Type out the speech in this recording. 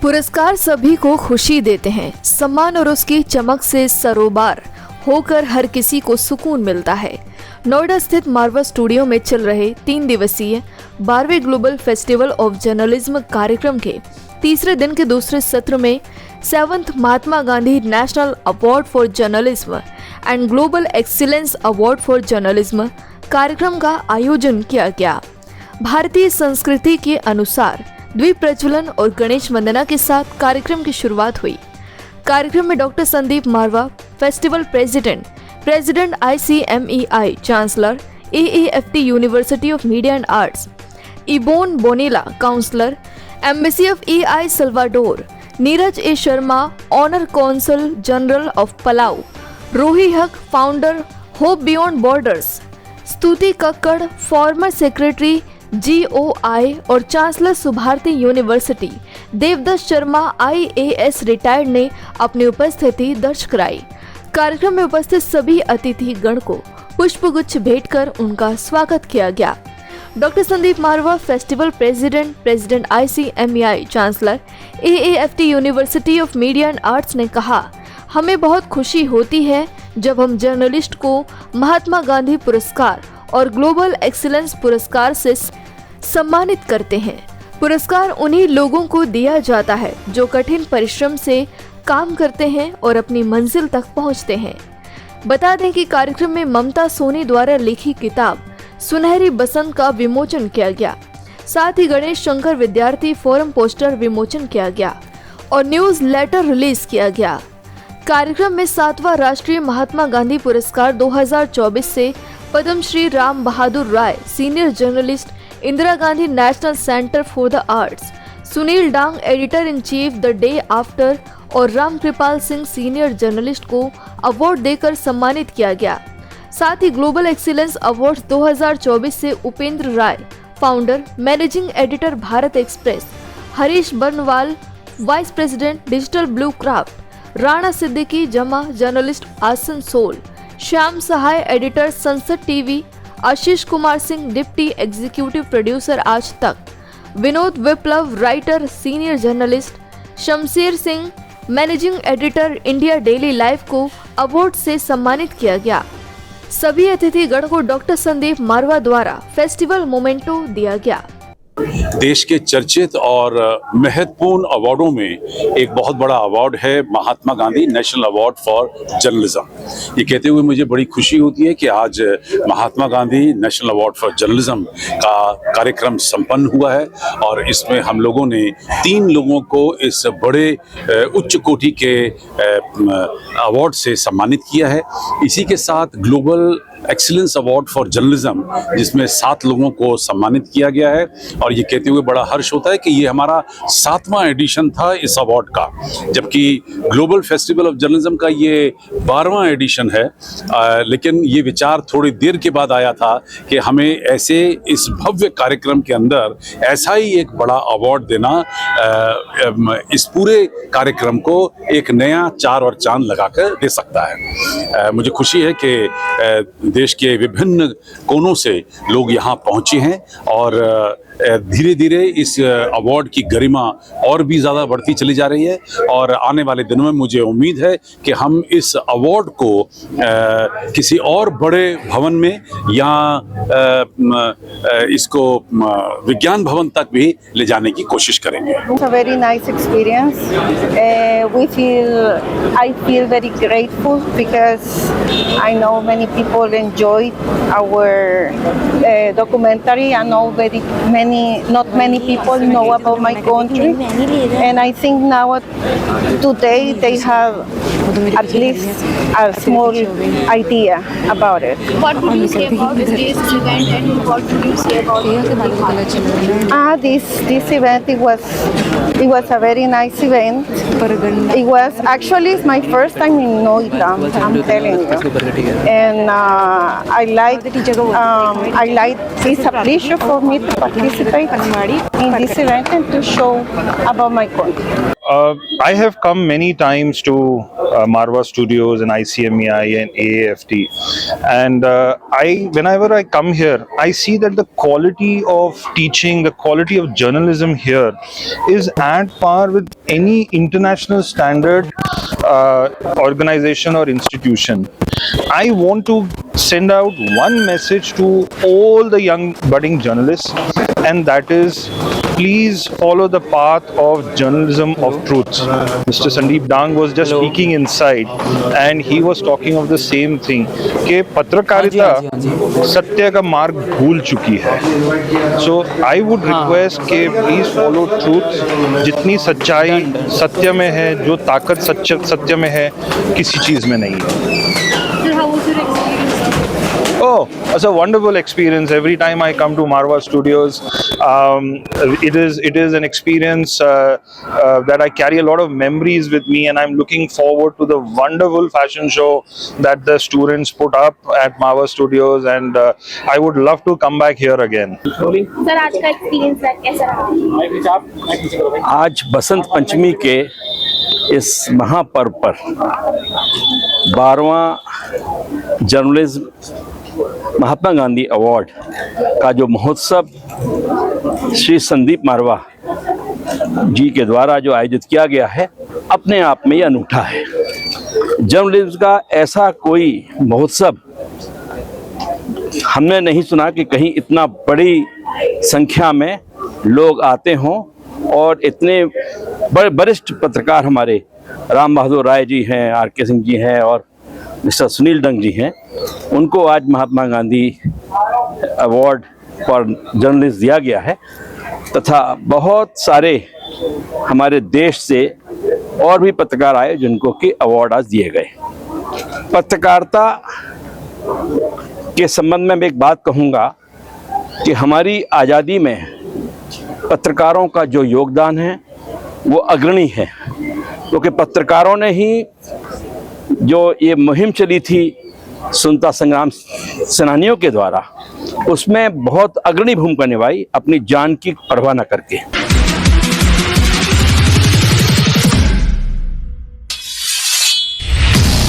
पुरस्कार सभी को खुशी देते हैं। सम्मान और उसकी चमक से सरोबार होकर हर किसी को सुकून मिलता है। नोएडा स्थित मारवा स्टूडियो में चल रहे 3 दिवसीय 12वें ग्लोबल फेस्टिवल ऑफ जर्नलिज्म कार्यक्रम के तीसरे दिन के दूसरे सत्र में 7th Mahatma Gandhi national award for journalism and global excellence award for journalism कार्यक्रम का आयोजन किया गया। भारतीय संस्कृति के अनुसार द्वीप प्रज्वलन और गणेश वंदना के साथ कार्यक्रम की शुरुआत हुई। कार्यक्रम में doctor Sandeep Marwah, festival president ICMEI chancellor, AAFT university of media and arts, Ibon Bonilla counsellor, embassy of EI Salvador, Neeraj A Sharma, honour consul general of Palau, Rohi Haq, founder hope beyond borders, Stuti Kakkar, former secretary GOI और chancellor Subharti university Devdutt Sharma IAS retired ने अपनी उपस्थिति दर्ज कराई। कार्यक्रम में उपस्थित सभी अतिथि गण को पुष्पगुच्छ भेंटकर उनका स्वागत किया गया। Doctor Sandeep Marwah, festival president ICMEI chancellor, AAFT university of media and arts ने कहा, हमें बहुत खुशी होती है जब हम जर्नलिस्ट को महात्मा गांधी पुरस्कार और ग्लोबल एक्सीलेंस पुरस्कार से सम्मानित करते हैं। पुरस्कार उन्हीं लोगों को दिया जाता है जो कठिन परिश्रम से काम करते हैं और अपनी मंजिल तक पहुंचते हैं। बता दें कि कार्यक्रम में ममता सोनी द्वारा लिखी किताब सुनहरी बसंत का विमोचन किया गया। साथ ही गणेश शंकर विद्यार्थी फोरम पोस्टर विमोचन किया गया और न्यूज लेटर रिलीज किया गया। कार्यक्रम में 7वां राष्ट्रीय महात्मा गांधी पुरस्कार 2024 से Padmashri Ram Bahadur Rai, senior journalist, Indira Gandhi national centre for the arts, Sunil Dang, editor in chief the day after और राम कृपाल सिंह, सीनियर जर्नलिस्ट को अवार्ड देकर सम्मानित किया गया। साथ ही ग्लोबल एक्सीलेंस अवार्ड 2024 से Upendra Rai, founder managing editor Bharat express, Harish Barnwal, vice president digital blue craft, Rana Siddiqui जमा journalist Asansol, Shyam Sahay editor Sansad TV, Ashish Kumar Singh deputy executive producer Aaj Tak, Vinod Viplav writer senior journalist, Shamsher Singh managing editor India daily live को अवार्ड से सम्मानित किया गया। सभी अतिथिगण को डॉक्टर संदीप मारवा द्वारा फेस्टिवल मोमेंटो दिया गया। देश के चर्चित और महत्वपूर्ण अवार्डों में एक बहुत बड़ा अवार्ड है Mahatma Gandhi national award for journalism. ये कहते हुए मुझे बड़ी खुशी होती है कि आज Mahatma Gandhi national award for journalism का कार्यक्रम संपन्न हुआ है और इसमें हम लोगों ने 3 लोगों को इस बड़े उच्च कोटि के अवार्ड से सम्मानित किया है। इसी के साथ global excellence award for journalism जिसमें 7 लोगों को सम्मानित किया गया है और ये कहते हुए बड़ा हर्ष होता है कि ये हमारा 7वां एडिशन था इस अवार्ड का, जबकि ग्लोबल फेस्टिवल ऑफ जर्नलिज्म का ये 12वां एडिशन है। लेकिन ये विचार थोड़ी देर के बाद आया था कि हमें ऐसे इस भव्य कार्यक्रम के अंदर ऐसा ही एक बड़ा अवार्ड देना इस पूरे कार्यक्रम को एक नया चार और चांद लगाकर दे सकता है। मुझे खुशी है कि देश के विभिन्न कोनों से लोग यहाँ पहुँचे हैं और धीरे धीरे इस अवार्ड की गरिमा और भी ज़्यादा बढ़ती चली जा रही है और आने वाले दिनों में मुझे उम्मीद है कि हम इस अवार्ड को किसी और बड़े भवन में या इसको विज्ञान भवन तक भी ले जाने की कोशिश करेंगे। It's a very nice experience. I feel very grateful because I know many people enjoyed our documentary. I know not many people know about my country, and I think now today they have at least a small idea about it. What would you say about this event and what would you say about this event? It was a very nice event. It was actually my first time in Noida, I'm telling you, and I like it's a pleasure for me to participate. in this event and to show about my country. I have come many times to Marwa Studios and ICMEI and AAFT, and whenever I come here, I see that the quality of teaching, the quality of journalism here is at par with any international standard organization or institution. I want to send out one message to all the young budding journalists, and that is, please follow the path of journalism of truth. Mr. Sandeep Dang was just speaking inside, and he was talking of the same thing कि पत्रकारिता सत्य का मार्ग भूल चुकी है. So I would request कि please follow truth. जितनी सच्चाई सत्य में है, जो ताकत सत्य में है, किसी चीज में नहीं है. Sir, how was your experience? Oh, it's a wonderful experience. Every time I come to Marwa Studios, it is an experience that I carry a lot of memories with me, and I'm looking forward to the wonderful fashion show that the students put up at Marwa Studios, and I would love to come back here again. Sir आज का experience कैसा रहा? आज बसंत पंचमी के इस महापर्व पर 12वां journalism Mahatma Gandhi award का जो महोत्सव श्री संदीप मारवा जी के द्वारा जो आयोजित किया गया है, अपने आप में ये अनूठा है. जर्नलिज्म का ऐसा कोई महोत्सव हमने नहीं सुना कि कहीं इतना बड़ी संख्या में लोग आते हों, और इतने बड़े वरिष्ठ पत्रकार हमारे राम बहादुर राय जी हैं, आर.के. सिंह जी हैं और मिस्टर सुनील डंग जी हैं, उनको आज Mahatma Gandhi award for journalist दिया गया है. तथा बहुत सारे हमारे देश से और भी पत्रकार आए जिनको कि अवार्ड आज दिए गए. पत्रकारिता के संबंध में मैं एक बात कहूँगा कि हमारी आज़ादी में पत्रकारों का जो योगदान है वो अग्रणी है, क्योंकि पत्रकारों ने ही जो ये मुहिम चली थी स्वतंत्रता संग्राम सेनानियों के द्वारा, उसमें बहुत अग्रणी भूमिका निभाई, अपनी जान की परवाह न करके.